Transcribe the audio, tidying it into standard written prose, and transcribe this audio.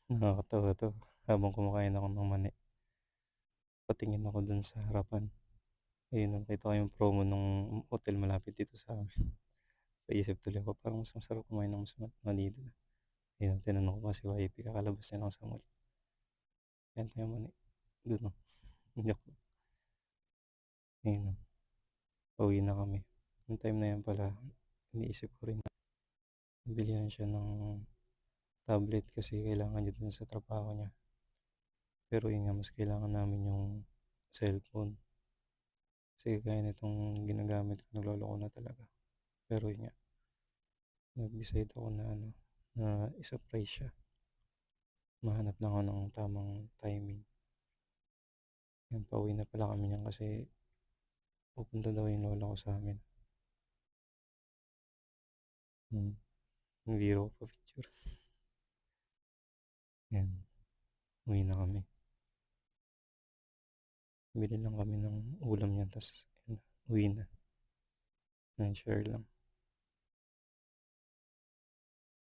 Nakakatawa 'to, habang kumakain ako ng mani, patingin ako dun sa harapan, ayun nakita ko yung promo nung hotel malapit dito sa'min. Naisip tuloy ako parang mas masarap kumain ng mani dun. Ayun tinanong ko nga si wifey kakalabas niya lang sa mall, "Kain tayo mani." Dun, joke lang. Ayun, pauwi na kami. Nung time na yun pala iniisip ko rin na bilhan siya ng tablet kasi kailangan niya dun sa trabaho niya. Pero yun nga mas kailangan namin yung cellphone. Kasi gaya nitong ginagamit ko nagloloko na talaga. Pero yun nga, nag-decide ako na ano, na i-surprise siya. Mahanap lang ako ng tamang timing. Yan, pauwi na pala kami niyan kasi pupunta daw yung lola ko sa'min. Hmm, yung biro ko pa picture. Yan, uwi na kami. Bili lang kami ng ulam niyan ta's yun na, uwi na. Yan, share lang.